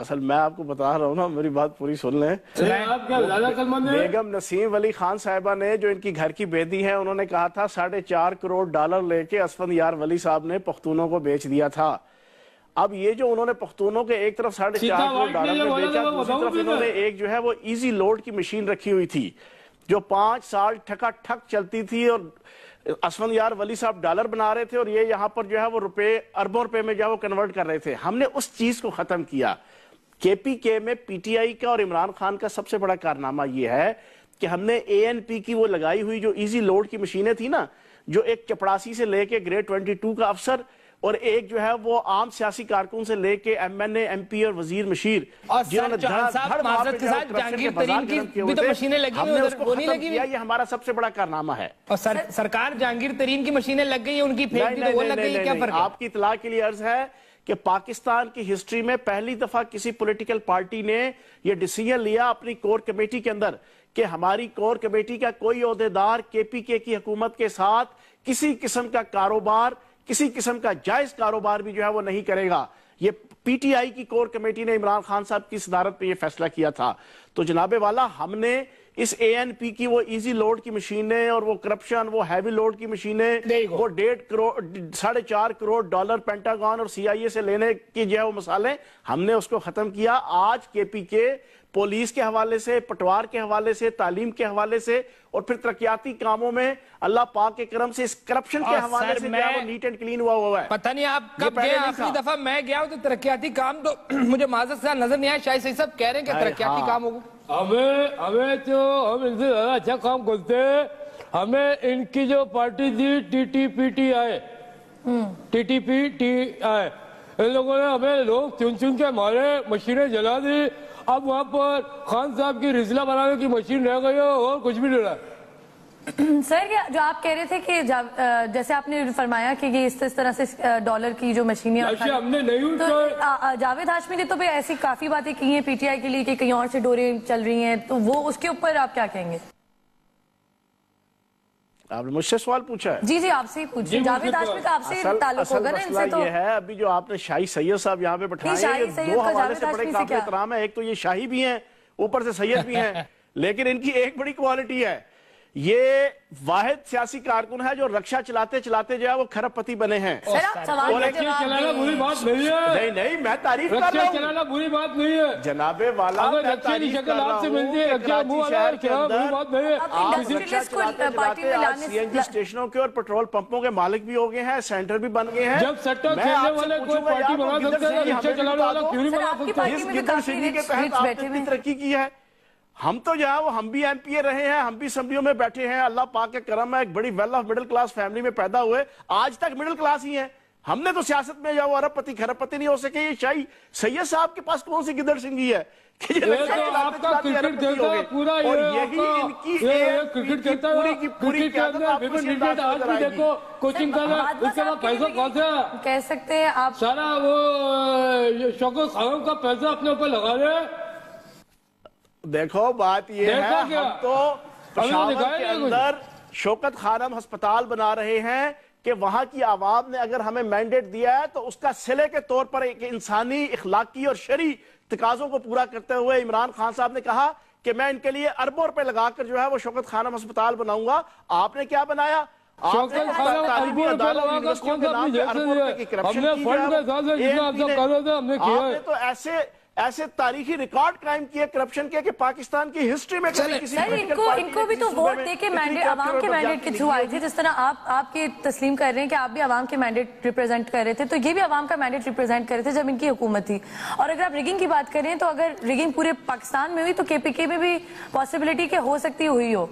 اصل میں آپ کو بتا رہا ہوں نا، میری بات پوری سن لیں۔ آپ کیا زیادہ کلمند ہیں؟ بیگم نسیم ولی خان صاحبہ نے، جو ان کی گھر کی بیٹی ہے، انہوں نے کہا تھا 4.5 کروڑ ڈالر لے کے اسفندیار ولی صاحب نے پختونوں کو بیچ دیا تھا۔ اب یہ جو انہوں نے پختونوں کے ایک طرف 4.5 کروڑ ڈالر میں بیچا، دوسری طرف انہوں نے ایک جو ہے وہ ایزی لوڈ کی مشین رکھی ہوئی تھی جو 5 سال ٹھکا ٹھک چلتی تھی، اور اسفندیار ولی صاحب ڈالر بنا رہے تھے اور یہ یہاں پر جو ہے وہ روپے، اربوں روپے میں جو ہے وہ کنورٹ کر رہے تھے۔ ہم نے اس چیز کو ختم کیا۔ کے پی کے میں پی ٹی آئی کا اور عمران خان کا سب سے بڑا کارنامہ یہ ہے کہ ہم نے اے این پی کی وہ لگائی ہوئی جو ایزی لوڈ کی مشینیں تھی نا، جو ایک چپڑاسی سے لے کے گریڈ 22 کا افسر اور ایک جو ہے وہ عام سیاسی کارکن سے لے کے ایم این اے، ایم پی اور وزیر مشیر، اور سر چوہان صاحب معذرت کے ساتھ جہانگیر ترین کی بھی تو مشینیں لگی ہوئی ادھر، وہ نہیں لگی ہوئی؟ یہ ہمارا سب سے بڑا کارنامہ ہے۔ اور سرکار جہانگیر ترین کی مشینیں لگ گئی ہیں، ان کی پھینک دی تو وہ لگ گئی ہے، کیا فرق ہے؟ آپ کی اطلاع کے لیے عرض ہے کہ پاکستان کی ہسٹری میں پہلی دفعہ کسی پولیٹیکل پارٹی نے یہ ڈیسیژن لیا اپنی کور کمیٹی کے اندر کہ ہماری کور کمیٹی کا کوئی عہدیدار کے پی کے کی حکومت کے ساتھ کسی قسم کا کاروبار، کسی قسم کا جائز کاروبار بھی جو ہے وہ نہیں کرے گا۔ یہ پی ٹی آئی کی کور کمیٹی نے عمران خان صاحب کی صدارت پہ یہ فیصلہ کیا تھا۔ تو جناب والا، ہم نے اس اے این پی کی وہ ایزی لوڈ کی مشینیں اور وہ کرپشن، وہ ہیوی لوڈ کی مشینیں، وہ 4.5 کروڑ ڈالر پینٹاگون اور سی آئی اے سے لینے کی جو ہے وہ مسالے، ہم نے اس کو ختم کیا۔ آج کے پی کے پولیس کے حوالے سے، پٹوار کے حوالے سے، تعلیم کے حوالے سے اور پھر ترقیاتی کاموں میں اللہ پاک کے کرم سے اس کرپشن کے حوالے سے جو ہے وہ نیٹ اینڈ کلین ہوا ہے۔ پتہ نہیں آپ کب گئے، آخری دفعہ میں گیا ہوں تو ترقیاتی کام تو مجھے معذرت سے نظر نہیں آیا۔ شاہد صحیح صاحب کہہ رہے ہیں کہ ترقیاتی کام ہوگا۔ ہمیں تو ہم ان سے زیادہ اچھا کام کرتے ہیں۔ ہمیں ان کی جو پارٹی تھی T T P T I, ان لوگوں نے ہمیں لوگ چن کے ہمارے مشینیں جلا دی۔ اب وہاں پر خان صاحب کی رزلہ بنانے کی مشین رہ گئی ہے اور کچھ بھی نہیں رہا۔ سر جو آپ کہہ رہے تھے کہ جیسے آپ نے فرمایا کہ یہ اس طرح سے ڈالر کی جو مشینیں، ہم نے نہیں جاوید ہاشمی نے تو بھی ایسی کافی باتیں کی ہیں پی ٹی آئی کے لیے کہ کہیں اور سے ڈوریں چل رہی ہیں، تو وہ اس کے اوپر آپ کیا کہیں گے؟ آپ نے مجھ سے سوال پوچھا ہے؟ جی آپ سے ہی پوچھیں۔ جاوید ہاشمی کا آپ سے تعلق ہوگا نا ان سے؟ تو یہ ہے ابھی جو آپ نے شاہی سید صاحب یہاں پہ بٹھائے ہیں، یہ دو حوالے سے بڑے قابل احترام ہے۔ ایک تو یہ شاہی بھی ہیں، اوپر سے سید بھی ہیں، لیکن ان کی ایک بڑی کوالٹی ہے، یہ واحد سیاسی کارکن ہے جو رکشہ چلاتے چلاتے جو ہے وہ کھرب پتی بنے ہیں۔ چلانا بری بات نہیں ہے۔ نہیں میں تعریف کر رہا رکشہ چلانا بری بات نہیں ہے جناب والا، اگر رکشے کی شکل آپ سے ملتی ہے، رکشہ منہ والا چلانا بری بات نہیں ہے۔ آپ رکشہ چلاتے چلاتے آج سی این جی اسٹیشنوں کے اور پیٹرول پمپوں کے مالک بھی ہو گئے ہیں، سینٹر بھی بن گئے ہیں۔ جب سٹہ کھیلنے والے کوئی پارٹی بنا سکتے ہیں، رکشہ چلانے والا کیوں نہیں بنا سکتے؟ اس گدڑ سنگھی کے تحت آپ نے اتنی ترقی کی ہے۔ ہم تو جو ہے وہ ہم بھی ایم پی اے رہے ہیں، ہم بھی اسمبلیوں میں بیٹھے ہیں، اللہ پاک کے کرم ہے، ایک بڑی well off middle class family میں پیدا ہوئے، آج تک مڈل کلاس ہی ہیں۔ ہم نے تو سیاست میں جو وہ ارب پتی کھرب پتی نہیں ہو سکے۔ یہ شاہی سید صاحب کے پاس کون سی گدڑ سنگھی ہے کہ یہ آپ کا کرکٹ کھیلتا ہے پورا، اور یہی ان کی کرکٹ کھیلتا ہے، کرکٹ کے اندر آج بھی دیکھو کوچنگ کر رہا ہے، اس کے بعد پیسہ کہاں سے ہے؟ کہہ سکتے ہیں آپ سارا وہ شوکت خانم کا پیسہ اپنے اوپر لگا رہے ہیں۔ دیکھو بات یہ ہے، ہم تو پشاور کے اندر شوکت خانم ہسپتال بنا رہے ہیں کہ وہاں کی عوام نے اگر ہمیں مینڈیٹ دیا ہے تو اس کا صلے کے طور پر ایک انسانی، اخلاقی اور شرعی تقاضوں کو پورا کرتے ہوئے عمران خان صاحب نے کہا کہ میں ان کے لیے اربوں روپے لگا کر جو ہے وہ شوکت خانم ہسپتال بناؤں گا۔ آپ نے کیا بنایا؟ شوکت خانم اربوں روپے لگا کر کون سا اپنی جیسے ہم نے فنڈ کے ساتھ جتنا آپ سب کر رہے تھے ہم نے کیا ہے۔ آپ نے تو ایسے تاریخی ریکارڈ قائم کیے کرپشن کے کہ پاکستان کی ہسٹری میں کسی ان کو بھی تو ووٹ دے کے مینڈیٹ، عوام کے مینڈیٹ کے تھرو آئے تھے، جس طرح آپ کی تسلیم کر رہے ہیں کہ آپ بھی عوام کے مینڈیٹ ریپرزینٹ کر رہے تھے، تو یہ بھی عوام کا مینڈیٹ ریپرزینٹ کر رہے تھے جب ان کی حکومت تھی۔ اور اگر آپ ریگنگ کی بات کریں تو اگر ریگنگ پورے پاکستان میں ہوئی تو کے پی کے میں بھی پاسبلٹی کہ ہو سکتی ہوئی ہو۔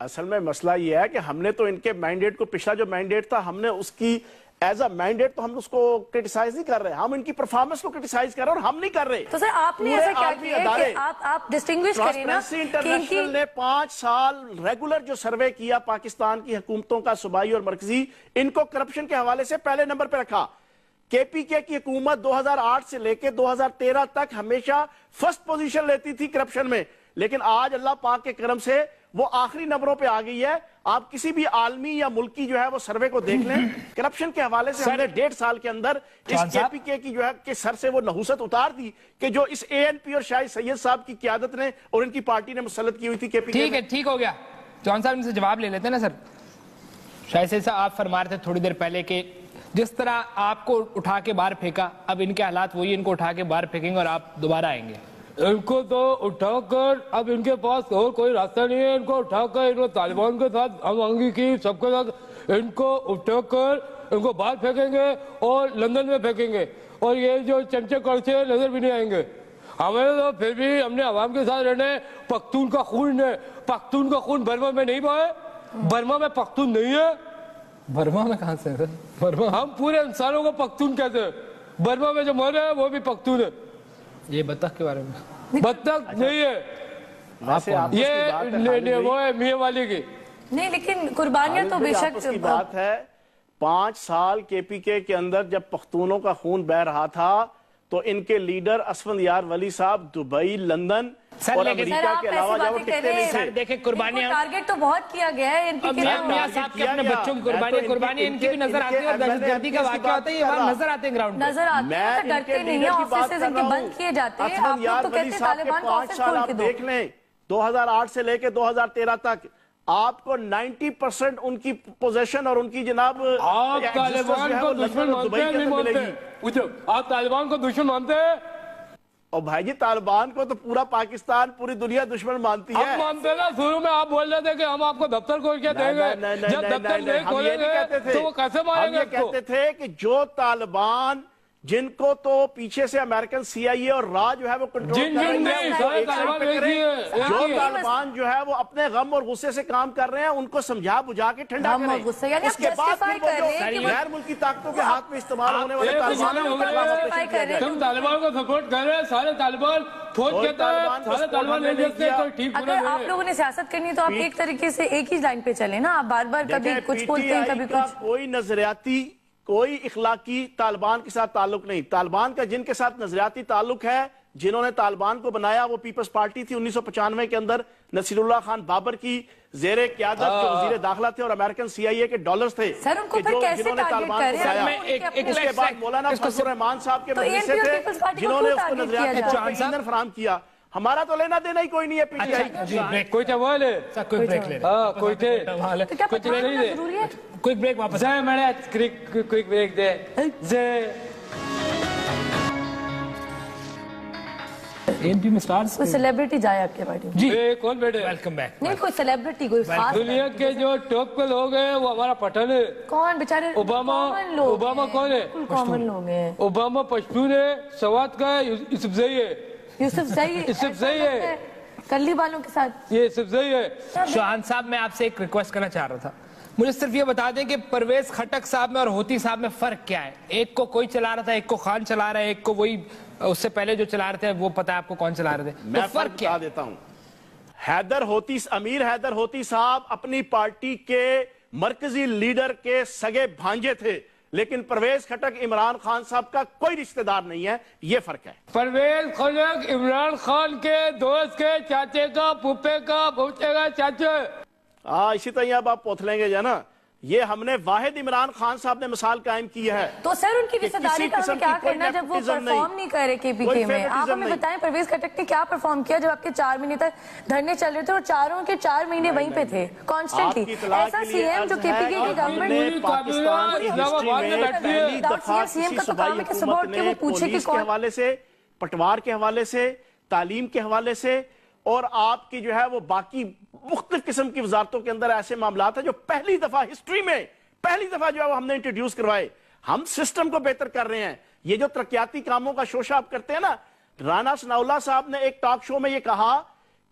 اصل میں مسئلہ یہ ہے کہ ہم نے تو ان کے مینڈیٹ کو، پچھلا جو مینڈیٹ تھا، ہم نے اس کی ایز اے مینڈیٹ تو ہم اس کو کرٹیسائز نہیں کر رہے، ہم ان کی پرفارمنس کو کرٹیسائز کر رہے ہیں اور ہم نہیں کر رہے۔ تو سر آپ نے ایسا کیا کیا ہے کہ آپ ڈسٹنگوش کریں نا ٹرانسپیرنسی انٹرنیشنل نے 5 سال ریگولر جو سروے کیا پاکستان کی حکومتوں کا، صوبائی اور مرکزی، ان کو کرپشن کے حوالے سے پہلے نمبر پہ رکھا۔ کے پی کے کی حکومت 2008 سے لے کے 2013 تک ہمیشہ فرسٹ پوزیشن لیتی تھی کرپشن میں، لیکن آج اللہ پاک کے کرم سے وہ آخری نمبروں پہ آ گئی ہے. آپ کسی بھی عالمی یا ملکی جو ہے وہ سروے کو دیکھ لیں, کرپشن کے حوالے سے ہم نے 1.5 سال کے اندر اس کے پی کے کی جو ہے کہ سر سے وہ نحوست اتار دی کہ جو اس اے این پی اور شاہد سید صاحب کی قیادت نے اور ان کی پارٹی نے مسلط کی ہوئی تھی کے پی کے. ٹھیک ہے, ٹھیک ہو گیا. چوہان صاحب ان سے جواب لے لیتے ہیں نا سر. شاہد سید صاحب آپ فرما رہے تھے تھوڑی دیر پہلے کہ جس طرح آپ کو اٹھا کے باہر پھینکا, اب ان کے حالات وہی, ان کو اٹھا کے باہر پھینکیں گے اور آپ دوبارہ آئیں گے. ان کو تو اٹھا کر اب ان کے پاس اور کوئی راستہ نہیں ہے. ان کو اٹھا کر انہوں نے طالبان کے ساتھ ہم آہنگی کی, سب کے ساتھ ان کو اٹھا کر ان کو باہر پھینکیں گے اور لندن میں پھینکیں گے, اور یہ جو چمچے کڑچے نظر بھی نہیں آئیں گے. ہمیں تو پھر بھی ہم نے عوام کے ساتھ رہنا ہے. پختون کا خون ہے, پختون کا خون برما میں نہیں بہے. برما میں پختون نہیں ہے. برما میں کہاں سے ہے سر؟ ہم پورے انسانوں کو پختون کہتے ہیں. برما میں جو مر رہے ہیں وہ بھی پختون ہے. یہ بطخ کے بارے میں بطخ نہیں ہے, یہ وہ ہے میاں والی کی. نہیں لیکن قربانیاں تو بے شک کی بات ہے. 5 سال کے پی کے اندر جب پختونوں کا خون بہ رہا تھا تو ان کے لیڈر اسفندیار ولی صاحب دبئی, لندن اور امریکہ کے علاوہ جب وہ ٹکتے نہیں تھے. دیکھیں قربانیاں, ٹارگٹ تو بہت کیا گیا ہے ان کی. میاں صاحب کے اپنے بچوں کی قربانی ان کی بھی نظر آتی ہے, اور دہشت گردی کا واقعہ ہوتا ہے یہ وہاں نظر آتے ہیں گراؤنڈ نظر آتے ہیں, تو ڈرتے نہیں ہیں, آفیسز ان کے بند کیے جاتے ہیں. آپ لوگ تو کہتے ہیں طالبان کا آفس کھول کے دو. دیکھ لیں 2008 سے لے کے 2013 تک آپ کو 90% ان کی پوزیشن اور ان کی جناب آپ طالبان کو دشمن مانتے ہیں نہیں مانتے؟ پوچھو, آپ طالبان کو دشمن مانتے ہیں؟ اور بھائی جی طالبان کو تو پورا پاکستان, پوری دنیا دشمن مانتی ہے. ہم مانتے نا, شروع میں آپ بول رہے تھے کہ ہم آپ کو دفتر کھول کے دیں گے. جب دفتر نہیں کھولیں گے تو وہ کیسے ماریں گے؟ ہم یہ کہتے تھے کہ جو طالبان جن کو تو پیچھے سے امریکن سی آئی اے اور راہ جو ہے وہ کنٹرول کر رہے ہیں, جو طالبان جو ہے وہ اپنے غم اور غصے سے کام کر رہے ہیں ان کو سمجھا بجھا کے ٹھنڈا کریں. اس کے بعد غیر ملکی طاقتوں کے ہاتھ میں استعمال ہونے والے تم طالبان کو سپورٹ کر رہے ہیں. سارے طالبان فوج کہتا ہے, سارے طالبان نہیں دیکھتے. اگر آپ لوگوں نے سیاست کرنی تو آپ ایک طریقے سے ایک ہی لائن پہ چلیں نا. آپ بار بار کبھی کچھ بولتے ہیں کبھی کچھ. کوئی نظریاتی کوئی اخلاقی طالبان کے ساتھ تعلق نہیں. طالبان کا جن کے ساتھ نظریاتی تعلق ہے, جنہوں نے طالبان کو بنایا وہ پیپلز پارٹی تھی 1995 کے اندر. نصیر اللہ خان بابر کی زیر قیادت جو وزیر داخلہ تھے اور امریکن سی آئی اے کے ڈالرز تھے سر, ان کو پھر کیسے ٹارگٹ کر رہے ہیں؟ اس کے بعد مولانا فضل الرحمان صاحب کے مدرسے تھے جنہوں نے اس کو نظریاتی فراہم کیا. ہمارا تو لینا دینا ہی کوئی نہیں ہے پی ٹی آئی کا. کوئی چوال ہے, کوئی بریک لے کوئی تھے, کوئی بریک واپس کوئک بریک دے. ANP میں سٹارز کوئی سیلیبریٹی جائے آپ کے پارٹی میں؟ جی کون بیٹھے؟ Welcome back. نہیں کوئی سیلیبریٹی, کوئی خاص دنیا کے جو ٹاپ پہ لوگ ہیں وہ ہمارا پٹھن ہے. کون بیچارے؟ اوباما کون ہے؟ کامن لوگ ہیں. اوباما پشتون ہے, سوات کا ہے, یوسف زئی ہے. یوسف زئی ہے, کلی بالوں کے ساتھ. یہ یوسف زئی ہے. شوہان صاحب میں آپ سے ایک ریکویسٹ کرنا چاہ رہا تھا. مجھے صرف یہ بتا دیں کہ پرویز خٹک صاحب میں اور ہوتی صاحب میں فرق کیا ہے؟ ایک کو کوئی چلا رہا تھا, ایک کو خان چلا رہا ہے, ایک کو وہی اس سے پہلے جو چلا رہے تھے وہ پتا ہے آپ کو کون چلا رہے تھے. میں فرق بتا دیتا ہوں. امیر حیدر ہوتی صاحب اپنی پارٹی کے مرکزی لیڈر کے سگے بھانجے تھے, لیکن پرویز خٹک عمران خان صاحب کا کوئی رشتہ دار نہیں ہے. یہ فرق ہے. پرویز خٹک عمران خان کے دوست کے چاچے کا, پھوپھے کا, بھوچے کا چاچے. اسی طرح اب آپ پوچھ لیں گے جانا. یہ ہم نے واحد عمران خان صاحب نے مثال قائم کی ہے. تو سر ان کی رشتہ داری کا ہمیں کیا کرنا جب وہ پرفارم نہیں کر رہے کے پی کے میں؟ آپ ہمیں بتائیں پرویز خٹک نے کیا پرفارم کیا جب آپ کے 4 مہینے تک دھرنے چل رہے تھے اور چاروں کے 4 مہینے وہیں پہ تھے کانسٹنٹلی. ایسا سی ایم جو کے پی کے کی گورنمنٹ پاکستان کی ہسٹری میں پہلی دفعہ کسی صوبائی حکومت نے پولیس کے حوالے سے, پٹوار کے حوالے سے, تعلیم کے حوالے سے اور آپ کی جو ہے وہ باقی مختلف قسم کی وزارتوں کے اندر ایسے معاملات ہیں جو پہلی دفعہ ہسٹری میں پہلی دفعہ جو ہے وہ ہم نے انٹروڈیوس کروائے. ہم سسٹم کو بہتر کر رہے ہیں. یہ جو ترقیاتی کاموں کا شوشہ آپ کرتے ہیں نا, رانا ثناءاللہ صاحب نے ایک ٹاک شو میں یہ کہا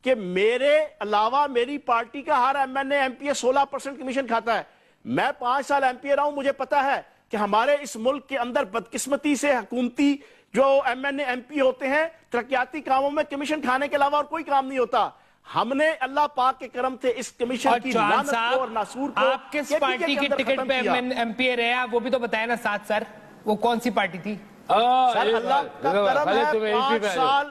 کہ میرے علاوہ میری پارٹی کا ہر M N A M P A 16% commission کھاتا ہے. میں 5 سال ایم پی اے رہا ہوں, مجھے پتا ہے کہ ہمارے اس ملک کے اندر بدقسمتی سے حکومتی جو M N A M P ہوتے ہیں ترقیاتی کاموں میں کمیشن کھانے کے علاوہ اور کوئی کام نہیں ہوتا. ہم نے اللہ پاک کے کرم سے اس کمیشن کی لعنت کو اور ناسور کو آپ کس پارٹی کی ٹکٹ پہ ایم پی اے رہے وہ بھی تو بتائیں نا ساتھ. سر وہ کون سی پارٹی تھی؟ سر اللہ کا کرم ہے 5 سال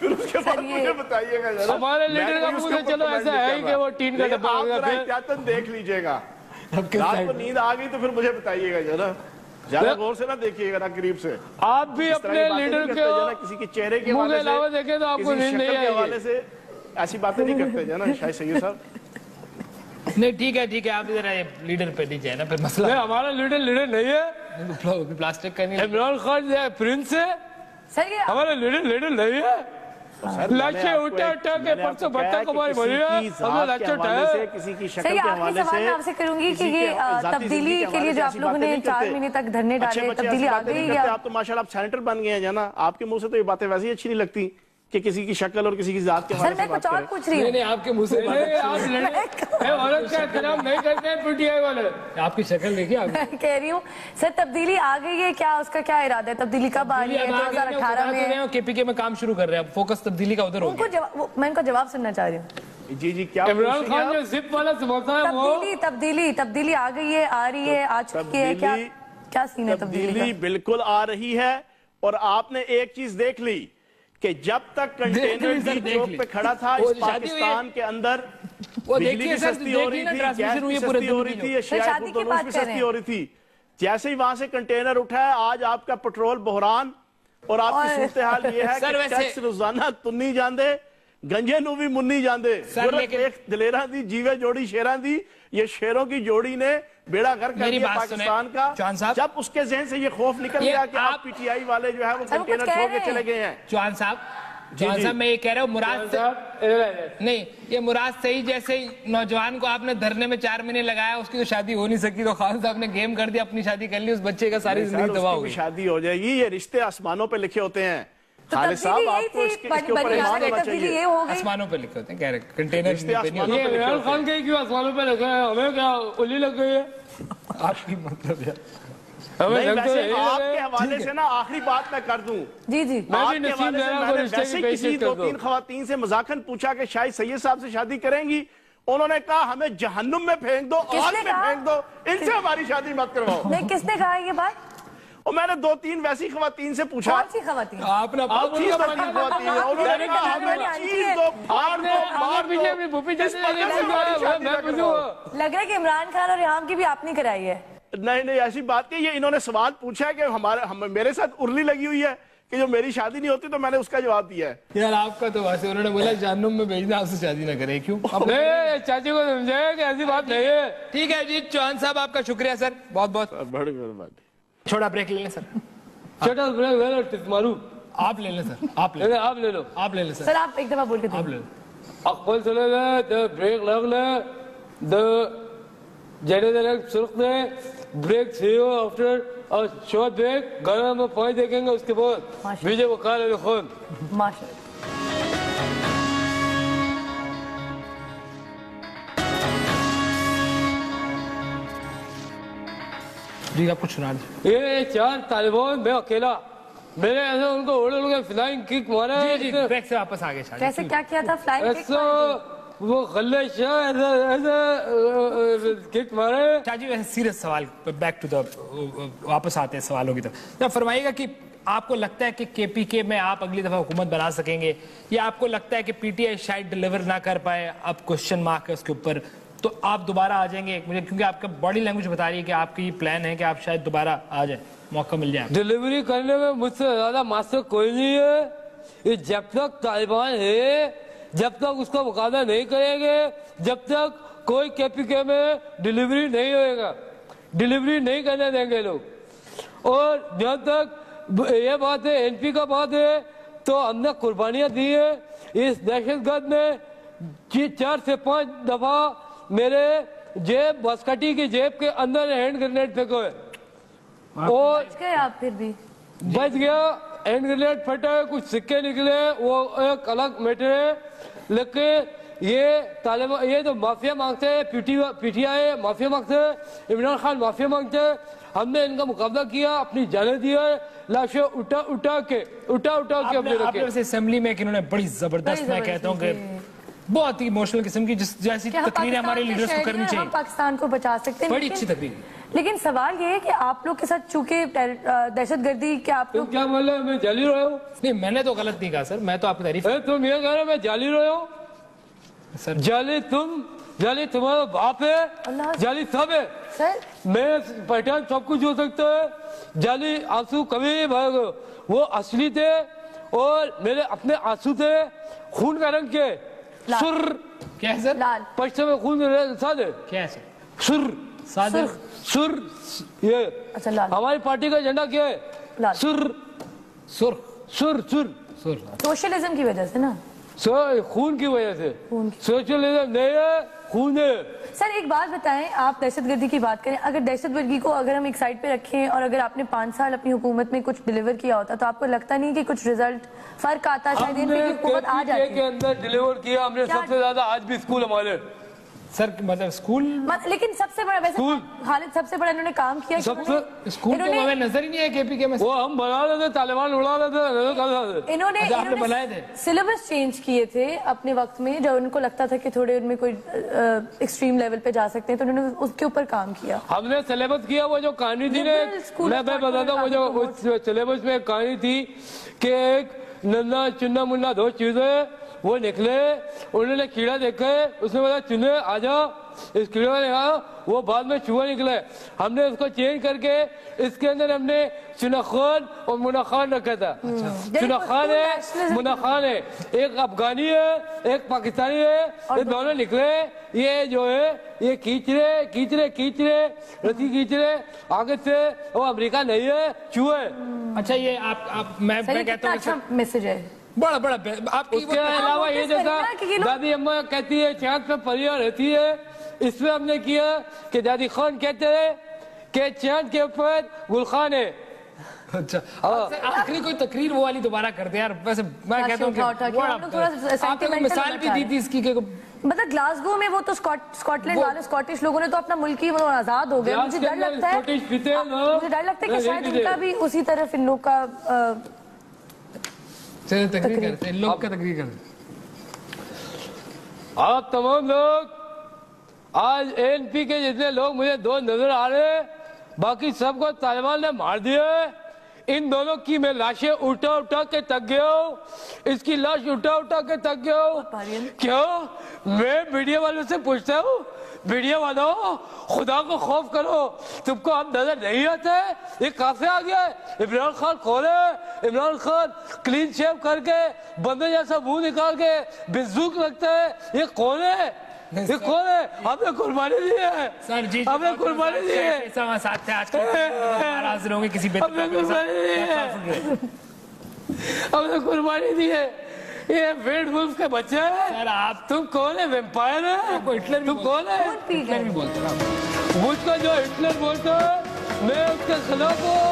پھر اس کے بعد مجھے بتائیے گا ذرا ہمارے لیڈر کا منہ سے چلو ایسا ہے کہ وہ ٹین کا ڈبہ ہو گیا پھر احتیاطاً دیکھ لیجئے گا رات کو نیند آ گئی تو پھر مجھے بتائیے گا ذرا زیادہ غور سے نہ دیکھیے گا نا قریب سے آپ بھی اپنے لیڈر کے کسی کے چہرے کے منہ کے علاوہ دیکھیں تو آپ کو کسی نیند شکل نہیں کے حوالے آئے سے ایسی باتیں نہیں کرتے جو نا شاہد سید صاحب نہیں ٹھیک ہے آپ ذرا لیڈر پہ نہیں جائے نا پھر مسئلہ ہمارا لیڈر نہیں ہے پلاسٹک کا نہیں عمران خان پرنس ہے سر یہ ہمارا لیڈر نہیں ہے لاچے اٹھا کے پرسوں بٹا کمائی بھری ہے ہمیں لاچے اٹھائے کسی کی شکل صحیح کے آخری حوالے سوال میں آپ سے کروں گی کہ یہ تبدیلی کے لیے جو آپ لوگوں نے 4 مہینے تک دھرنے ڈالے تبدیلی آ گئی یا آپ تو ماشاءاللہ آپ سینیٹر بن گئے ہیں جانا آپ کے منہ سے تو یہ باتیں ویسے ہی اچھی نہیں لگتی کہ کسی کی شکل اور کسی کی ذات کے سر حوالے میں سے بات کچھ اور کریں پوچھ رہی ہوں نہیں آپ کے منہ سے عورت کا احترام نہیں کرتے ہیں پی ٹی آئی والے آپ کی شکل دیکھیے آپ میں کہہ رہی ہوں سر تبدیلی آ گئی ہے کیا اس کا کیا ارادہ ہے تبدیلی کب آ رہی ہے 2018 میں کے پی کے میں کام شروع کر رہے ہیں فوکس تبدیلی کا ادھر ہو گیا میں ان کا جواب سننا چاہ رہی ہوں جی کیا عمران خان جو زپ والا سموسا ہے وہ تبدیلی آ گئی ہے آ رہی ہے آ چکی ہے کیا سین ہے تبدیلی بالکل آ رہی ہے اور آپ نے ایک چیز دیکھ لی کہ جب تک کنٹینر ڈی چوک پہ کھڑا تھا اس پاکستان کے اندر بجلی کی سستی ہو رہی تھی گیس کی سستی ہو رہی تھی اشیاء خردنوش بھی سستی ہو رہی تھی جیسے ہی وہاں سے کنٹینر اٹھا ہے آج آپ کا پٹرول بحران اور آپ کی صورتحال یہ ہے کہ ٹیکس روزانہ تنی جاندے گنجے نو بھی منی جاندے ایک دلیرہ دی جیوے جوڑی شیران دی یہ شیروں کی جوڑی نے بیڑا گھر کر دیا پاکستان کا جب اس کے ذہن سے یہ خوف نکل گیا کہ آپ پی ٹی آئی والے جو ہے وہ کنٹینر چھوڑ کے چلے گئے ہیں چوہان صاحب میں یہ کہہ رہا ہوں مراد نہیں یہ مراد صحیح جیسے نوجوان کو آپ نے دھرنے میں 4 مہینے لگایا اس کی تو شادی ہو نہیں سکی تو خان صاحب نے گیم کر دیا اپنی شادی کر لی اس بچے کا ساری زندگی تباہ ہو گئی شادی ہو جائے گی یہ رشتے آسمانوں پہ لکھے ہوتے ہیں خالد صاحب آپ کو اس کے اوپر ایمان ہونا چاہیے آسمانوں پہ لکھے ہوتے ہیں کہہ رہے کنٹینر یہ عمران خان کے کیوں آسمانوں پہ لگا ہے ہمیں کیا الی لگ گئی ہے آپ کی مطلب ہے آپ کے حوالے سے نا آخری بات میں کر دوں جی آپ کے حوالے سے میں نے ویسے کسی 2-3 خواتین سے مذاکراً پوچھا کہ شاہد سید صاحب سے شادی کریں گی انہوں نے کہا ہمیں جہنم میں پھینک دو آگ میں پھینک دو ان سے ہماری شادی مت کرواؤ نہیں کس نے کہا یہ بات اور میں نے 2-3 ویسی خواتین سے پوچھا کون سی خواتین آپ نے لگ رہا ہے کہ عمران خان اور ریحام کی بھی آپ نے کرائی ہے نہیں ایسی بات نہیں یہ انہوں نے سوال پوچھا ہے کہ میرے ساتھ ارلی لگی ہوئی ہے کہ جو میری شادی نہیں ہوتی تو میں نے اس کا جواب دیا ہے یار آپ کا تو ویسے انہوں نے بولا جہنم میں بھیجنا آپ سے شادی نہ کرے کیوں چاچی کو سمجھائے کہ ایسی بات نہیں ہے ٹھیک ہے جی چوہان صاحب آپ کا شکریہ سر بہت بہت بڑی مہربانی چھوٹا بریک لے لیں سر چھوٹا بریک مارو آپ لے لیں سر آپ لے لو آپ لے لیں سر آپ ایک دفعہ بول کے آپ لے لیں اقبال صلی اللہ دا بریک لگ لے دا جنرل ڈائریکٹ سرخ دے بریک سیو آفٹر اور شورٹ بریک گانا میں پوائنٹ دیکھیں گے اس کے بعد ویجے وقال علی خون ماشاءاللہ جی آپ کچھ سنا دیں یہ 4 طالبان میں اکیلا میں نے ایسا ان کو اڑے لوگے فلائنگ کک مارا جی بریک سے واپس آگے شاید کیسے کیا کیا تھا فلائنگ کک وہ غلے شاہ ایسا کک مارے جی ویسے سیریس سوال بیک ٹو دا واپس آتے ہیں سوالوں کی طرف فرمائیے گا کہ آپ کو لگتا ہے کہ کے پی کے میں آپ اگلی دفعہ حکومت بنا سکیں گے یا آپ کو لگتا ہے کہ پی ٹی آئی شاید ڈیلیور نہ کر پائے اب کوشچن مارک ہے اس کے اوپر تو آپ دوبارہ آ جائیں گے مجھے کیونکہ آپ کا باڈی لینگویج بتا رہی ہے کہ آپ کی یہ پلان ہے کہ آپ شاید دوبارہ آ جائیں موقع مل جائے ڈیلیوری کرنے میں مجھ سے زیادہ ماسٹر کوئی نہیں ہے یہ جب تک طالبان ہے جب تک اس کا مقابلہ نہیں کریں گے جب تک کوئی کے پی کے میں ڈیلیوری نہیں ہوئے گا ڈیلیوری نہیں کرنے دیں گے لوگ اور جب تک یہ بات ہے این پی کا بات ہے تو ہم نے قربانیاں دی ہے اس دہشت گرد نے 4 سے 5 دفعہ میرے جیب باسکٹی کی جیب کے اندر ہینڈ گرینیڈ پھینکو ہے اور بچ گئے آپ پھر بھی بچ گیا ہینڈ گرینیڈ پھٹا ہے کچھ سکے نکلے وہ ایک الگ میٹر ہے لیکن یہ جو مافیا مانگتے ہیں پی ٹی آئی مافیا مانگتے ہیں عمران خان مافیا مانگتے ہیں ہم نے ان کا مقابلہ کیا اپنی جانیں دیا ہے لاشیں اٹھا کے اپنے رکھے اسمبلی میں انہوں نے بڑی زبردست میں کہتا ہوں کہ بہت ہی ایموشنل قسم کی جیسی تقریر ہمارے لیڈرز کو کرنی چاہیے ہم پاکستان کو بچا سکتے ہیں بڑی اچھی تقریر لیکن سوال یہ ہے کہ آپ لوگ کے ساتھ چونکہ دہشت گردی کہ آپ تم لوگ کیا بول رہے ہو؟ میں جعلی رہے ہوں؟ نہیں میں نے تو غلط نہیں کہا سر, میں تو آپ کی تعریف تم یہ کہہ رہے ہو میں جعلی رہے ہوں؟ سر جعلی تم, جعلی تمہارا باپ ہے, جعلی سب ہے. سر میں پہچان سب کچھ ہو سکتا ہے, جعلی آنسو کبھی نہیں بہائے گا. وہ اصلی تھے اور میرے اپنے آنسو تھے خون کا رنگ کے. سر کیا ہے سر؟ لال پشتو میں خون سادے کیا ہے سر؟ سر صادق سر. یہ اچھا لال ہماری پارٹی کا ایجنڈا کیا ہے؟ لال سر سرخ سر سر سر سوشلزم کی وجہ سے نا, سر خون کی وجہ سے. خون کی. سوشلزم نہیں ہے, خون ہے. سر ایک بات بتائیں, آپ دہشت گردی کی بات کریں, اگر دہشت گردی کو اگر ہم ایک سائڈ پہ رکھیں اور اگر آپ نے 5 سال اپنی حکومت میں کچھ ڈیلیور کیا ہوتا تو آپ کو لگتا نہیں کہ کچھ رزلٹ فرق آتا, شاید ان ہم پہ نے حکومت آ کے جاتی کے اندر ڈیلیور کیا ہم نے سب سے زیادہ. آج بھی اسکول ہمارے سر مطلب اسکول لیکن سب سے بڑا ویسے خالد سب سے بڑا انہوں نے کام کیا سب سے اسکول تو ہمیں نظر ہی نہیں ہے کے پی کے میں. وہ ہم بنا رہے تھے, طالبان اڑا رہے تھے. انہوں آپ نے بنائے نے تھے سلیبس چینج کیے تھے اپنے وقت میں جب ان کو لگتا تھا کہ تھوڑے ان میں کوئی ایکسٹریم لیول پہ جا سکتے ہیں, تو انہوں نے اس کے اوپر کام کیا. ہم نے سلیبس کیا. وہ جو کہانی تھی میں بتاتا ہوں, وہ جو سلیبس میں کہانی تھی کہ ایک ننا چنا منا 2 چیزیں وہ نکلے, انہوں نے کیڑا دیکھے, اس نے بولا چنے آ جاؤ, اس کیڑے نے کہا, وہ بعد میں چوہا نکلے. ہم نے اس کو چینج کر کے اس کے اندر ہم نے چنا خان اور منا خان رکھا تھا. چنا خان ہے, منا خان ہے, ایک افغانی ہے ایک پاکستانی ہے, یہ دونوں نکلے. یہ جو ہے یہ کھینچ رہے رسی کھینچ رہے آگے سے, وہ امریکہ نہیں ہے, چوہے. اچھا یہ آپ میں کہتا ہوں اچھا میسج ہے بڑا آپ اس کے علاوہ یہ جیسا دادی اماں کہتی ہے چاند پہ پریاں رہتی ہے, اس میں ہم نے کیا کہ دادی خان کہتے ہیں کہ چاند کے اوپر گلخان ہے. اچھا آخری کوئی تقریر وہ والی دوبارہ کر دیں یار. ویسے میں کہتا ہوں کہ آپ نے مثال بھی دی تھی اس کی کہ مطلب گلاسگو میں وہ تو اسکاٹ لینڈ والے اسکاٹش لوگوں نے تو اپنا ملکی آزاد ہو گیا. مجھے ڈر لگتا ہے کہ شاید ان کا بھی اسی طرف ان لوگ کا تقریر کرتے ہیں, لوگ کا تقریر کرتے ہیں. آپ تمام لوگ آج ANP کے جتنے لوگ مجھے 2 نظر آ رہے ہیں, باقی سب کو طالبان نے مار دیا ہے. ان دونوں کی میں لاشیں اٹھا کے تک گیا ہوں, اس کی لاش اٹھا کے تک گیا ہوں. کیوں؟ میں میڈیا والوں سے پوچھتا ہوں, میڈیا والوں خدا کو خوف کرو, تم کو ہم نظر نہیں آتے, یہ کہاں سے آ گیا ہے؟ عمران خان کون ہے؟ عمران خان کلین شیو کر کے بندے جیسا منہ نکال کے بزوک لگتا ہے, یہ کون ہے؟ یہ کون ہے؟ ہم نے قربانی دی ہے, سر جی ہم نے قربانی دی ہے, ساتھ تھے آج حاضر ہوں گے کسی ہم نے قربانی دی ہے, ہم نے قربانی دی ہے. یہ ویڈ ولف کے بچے ہیں. سر آپ تم کون ہے؟ ویمپائر ہے؟ تم کون ہے؟ ہٹلر بھی بولتے ہیں. مجھ کو جو ہٹلر بولتا ہے میں اس کے خلاف ہوں.